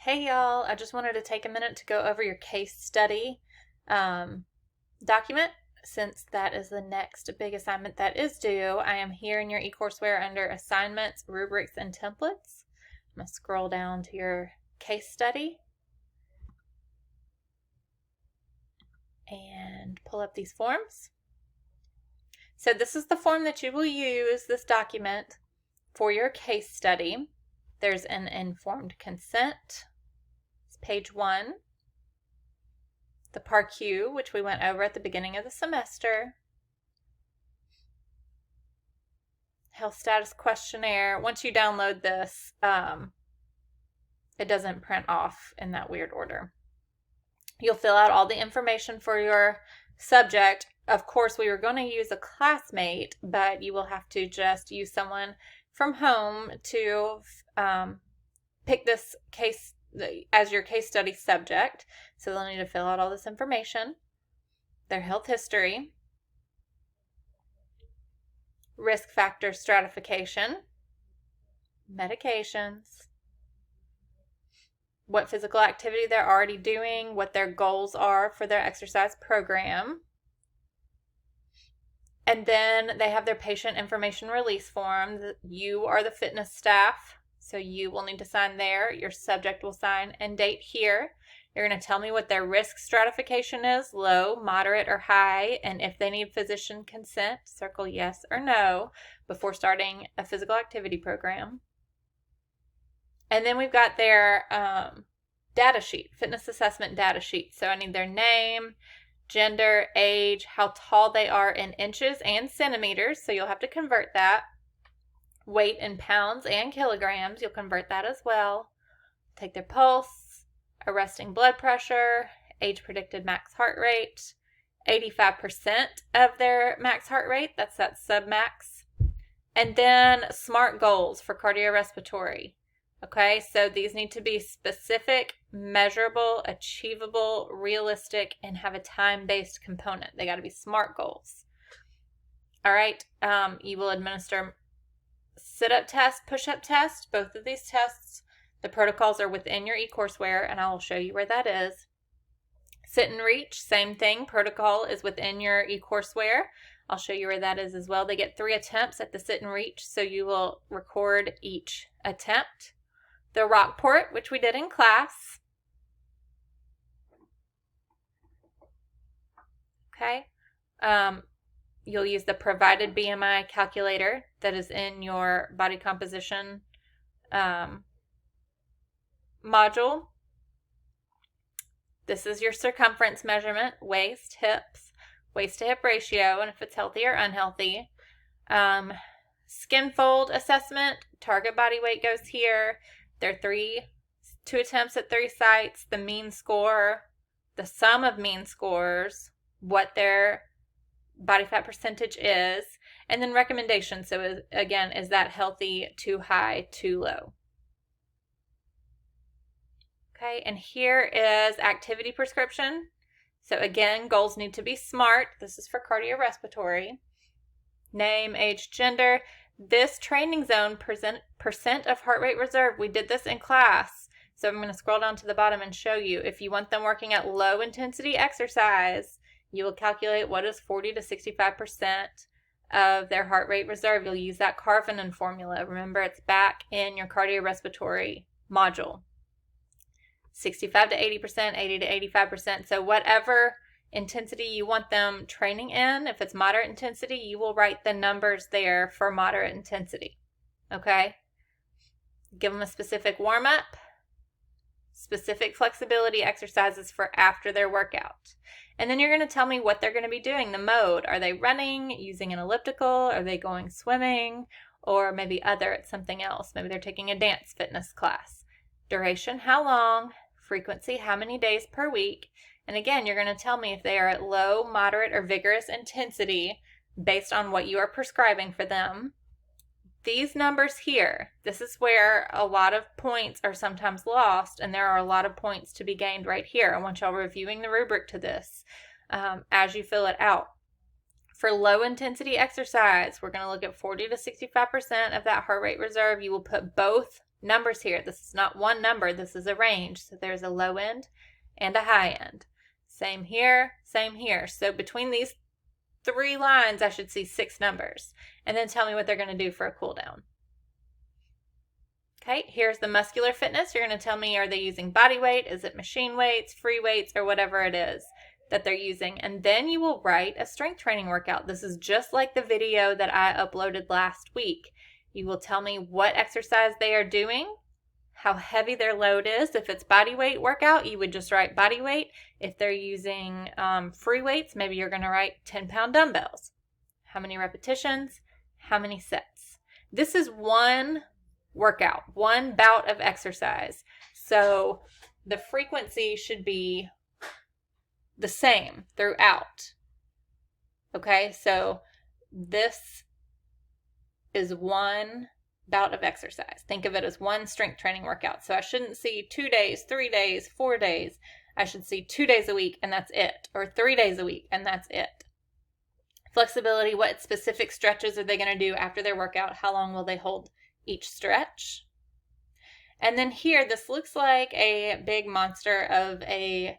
Hey y'all, I just wanted to take a minute to go over your case study document since that is the next big assignment that is due. I am here in your eCourseware under assignments, rubrics, and templates. I'm going to scroll down to your case study and pull up these forms. So this is the form that you will use, this document, for your case study. There's an informed consent. It's page 1. The PAR-Q, which we went over at the beginning of the semester. Health status questionnaire. Once you download this, it doesn't print off in that weird order. You'll fill out all the information for your subject. Of course, we were going to use a classmate, but you will have to just use someone from home to pick this case as your case study subject. So they'll need to fill out all this information, their health history, risk factor stratification, medications, what physical activity they're already doing, what their goals are for their exercise program. And then they have their patient information release form. You are the fitness staff, so you will need to sign there. Your subject will sign and date here. You're going to tell me what their risk stratification is, low, moderate, or high, and if they need physician consent, circle yes or no before starting a physical activity program. And then we've got their data sheet, fitness assessment data sheet. So I need their name, gender, age, how tall they are in inches and centimeters, so you'll have to convert that. Weight in pounds and kilograms, you'll convert that as well. Take their pulse, a resting blood pressure, age predicted max heart rate, 85% of their max heart rate, that's that submax. And then SMART goals for cardiorespiratory. Okay, so these need to be specific, measurable, achievable, realistic, and have a time-based component. They got to be SMART goals. All right, you will administer sit-up test, push-up test, both of these tests. The protocols are within your eCourseware, and I will show you where that is. Sit and reach, same thing. Protocol is within your eCourseware. I'll show you where that is as well. They get 3 attempts at the sit and reach, so you will record each attempt. The Rockport, which we did in class. Okay. You'll use the provided BMI calculator that is in your body composition module. This is your circumference measurement, waist, hips, waist to hip ratio, and if it's healthy or unhealthy. Skin fold assessment, target body weight goes here. There are 2 attempts at 3 sites, the mean score, the sum of mean scores, what their body fat percentage is, and then recommendations. So again, is that healthy, too high, too low? Okay, and here is activity prescription. So again, goals need to be SMART. This is for cardiorespiratory. Name, age, gender. This training zone, percent of heart rate reserve, we did this in class. So I'm going to scroll down to the bottom and show you. If you want them working at low intensity exercise, you will calculate what is 40 to 65% of their heart rate reserve. You'll use that Karphanen formula. Remember, it's back in your cardiorespiratory module. 65 to 80%, 80 to 85%. So whatever intensity you want them training in, if it's moderate intensity, you will write the numbers there for moderate intensity. Okay? Give them a specific warm-up, specific flexibility exercises for after their workout. And then you're going to tell me what they're going to be doing, the mode. Are they running, using an elliptical? Are they going swimming? Or maybe it's something else. Maybe they're taking a dance fitness class. Duration, how long? Frequency, how many days per week? And again, you're going to tell me if they are at low, moderate, or vigorous intensity based on what you are prescribing for them. These numbers here, this is where a lot of points are sometimes lost, and there are a lot of points to be gained right here. I want y'all reviewing the rubric to this as you fill it out. For low intensity exercise, we're going to look at 40 to 65% of that heart rate reserve. You will put both numbers here. This is not one number. This is a range. So there's a low end and a high end. Same here, same here. So between these 3 lines, I should see 6 numbers. And then tell me what they're going to do for a cool down. Okay, here's the muscular fitness. You're going to tell me, are they using body weight? Is it machine weights, free weights, or whatever it is that they're using? And then you will write a strength training workout. This is just like the video that I uploaded last week. You will tell me what exercise they are doing, how heavy their load is. If it's body weight workout, you would just write body weight. If they're using free weights, maybe you're going to write 10-pound dumbbells. How many repetitions? How many sets? This is one workout, one bout of exercise. So the frequency should be the same throughout. Okay, so this is one bout of exercise. Think of it as one strength training workout. So I shouldn't see 2 days, 3 days, 4 days. I should see 2 days a week and that's it, or 3 days a week and that's it. Flexibility, what specific stretches are they going to do after their workout? How long will they hold each stretch? And then here, this looks like a big monster of a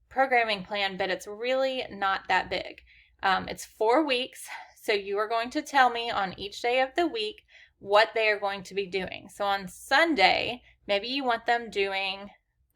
programming plan, but it's really not that big. It's 4 weeks, so you are going to tell me on each day of the week what they are going to be doing. So on Sunday, maybe you want them doing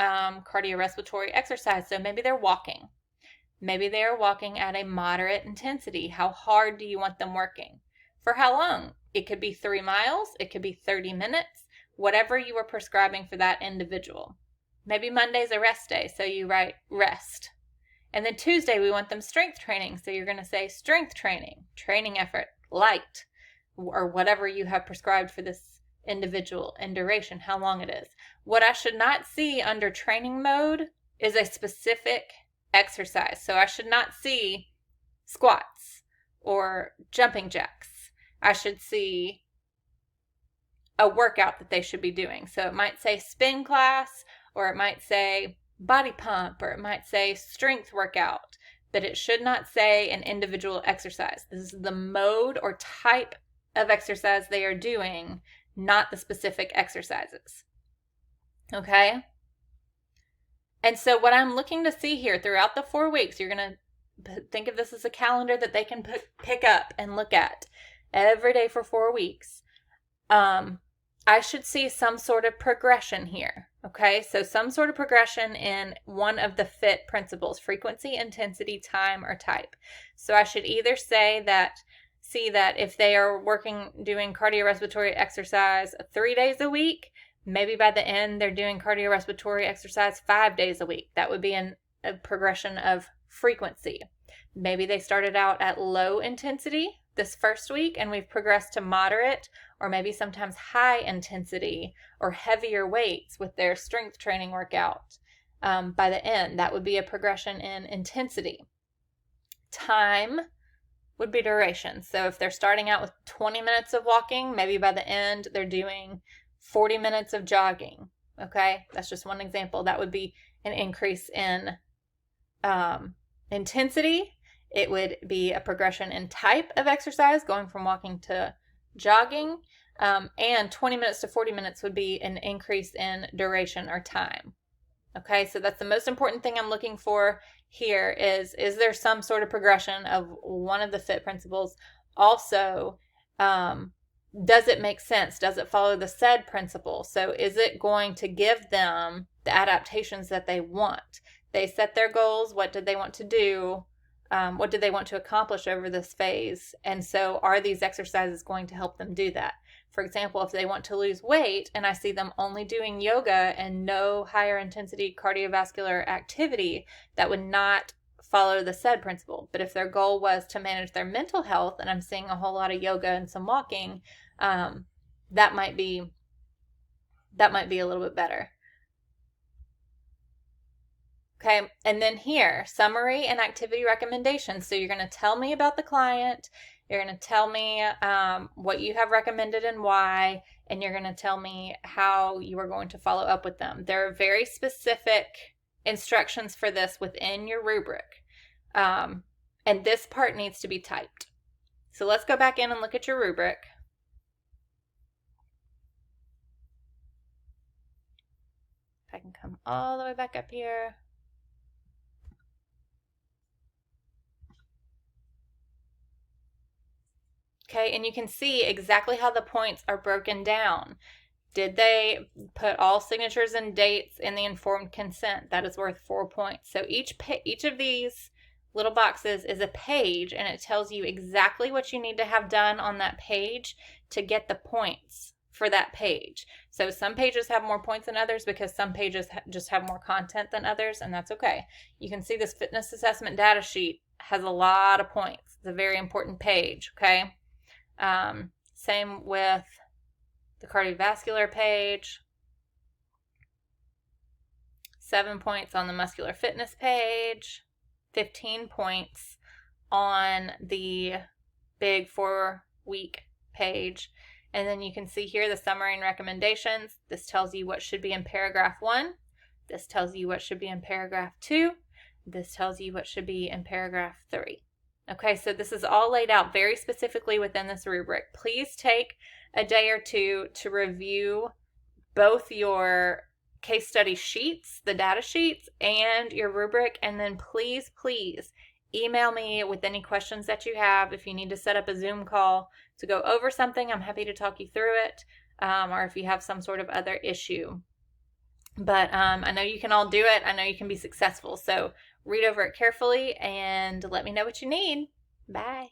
cardiorespiratory exercise, so maybe they're walking. Maybe they are walking at a moderate intensity. How hard do you want them working? For how long? It could be 3 miles, it could be 30 minutes, whatever you are prescribing for that individual. Maybe Monday's a rest day, so you write rest. And then Tuesday, we want them strength training, so you're going to say strength training, training effort, light, or whatever you have prescribed for this individual and duration, how long it is. What I should not see under training mode is a specific exercise. So I should not see squats or jumping jacks. I should see a workout that they should be doing. So it might say spin class, or it might say body pump, or it might say strength workout, but it should not say an individual exercise. This is the mode or type of exercise they are doing, not the specific exercises. Okay? And so what I'm looking to see here throughout the 4 weeks, you're going to think of this as a calendar that they can pick up and look at every day for 4 weeks. I should see some sort of progression here. Okay, so some sort of progression in one of the FIT principles: frequency, intensity, time, or type. So I should either see that if they are doing cardiorespiratory exercise 3 days a week, maybe by the end they're doing cardiorespiratory exercise 5 days a week. That would be a progression of frequency. Maybe they started out at low intensity this first week and we've progressed to moderate, or maybe sometimes high intensity or heavier weights with their strength training workout. By the end, that would be a progression in intensity. Time would be duration. So if they're starting out with 20 minutes of walking, maybe by the end they're doing 40 minutes of jogging. Okay, that's just one example. That would be an increase in intensity. It would be a progression in type of exercise, going from walking to jogging. And 20 minutes to 40 minutes would be an increase in duration or time. Okay, so that's the most important thing I'm looking for here is there some sort of progression of one of the FIT principles? Also, does it make sense? Does it follow the SAID principle? So is it going to give them the adaptations that they want? They set their goals. What did they want to do? What did they want to accomplish over this phase? And so are these exercises going to help them do that? For example, if they want to lose weight and I see them only doing yoga and no higher intensity cardiovascular activity, that would not follow the SAID principle. But if their goal was to manage their mental health and I'm seeing a whole lot of yoga and some walking, that might be a little bit better. Okay, and then here, summary and activity recommendations. So you're going to tell me about the client, you're going to tell me what you have recommended and why, and you're going to tell me how you are going to follow up with them. There are very specific instructions for this within your rubric, and this part needs to be typed. So let's go back in and look at your rubric. can come all the way back up here. Okay, and you can see exactly how the points are broken down. Did they put all signatures and dates in the informed consent? That is worth 4 points. So each of these little boxes is a page, and it tells you exactly what you need to have done on that page to get the points for that page. So some pages have more points than others because some pages just have more content than others, and that's okay. You can see this fitness assessment data sheet has a lot of points. It's a very important page, okay? Same with the cardiovascular page. 7 points on the muscular fitness page. 15 points on the big 4-week page. And then you can see here the summary and recommendations. This tells you what should be in paragraph 1. This tells you what should be in paragraph 2. This tells you what should be in paragraph 3. Okay, so this is all laid out very specifically within this rubric. Please take a day or two to review both your case study sheets, the data sheets, and your rubric, and then please email me with any questions that you have. If you need to set up a Zoom call to go over something, I'm happy to talk you through it, or if you have some sort of other issue. But I know you can all do it. I know you can be successful. So read over it carefully and let me know what you need. Bye.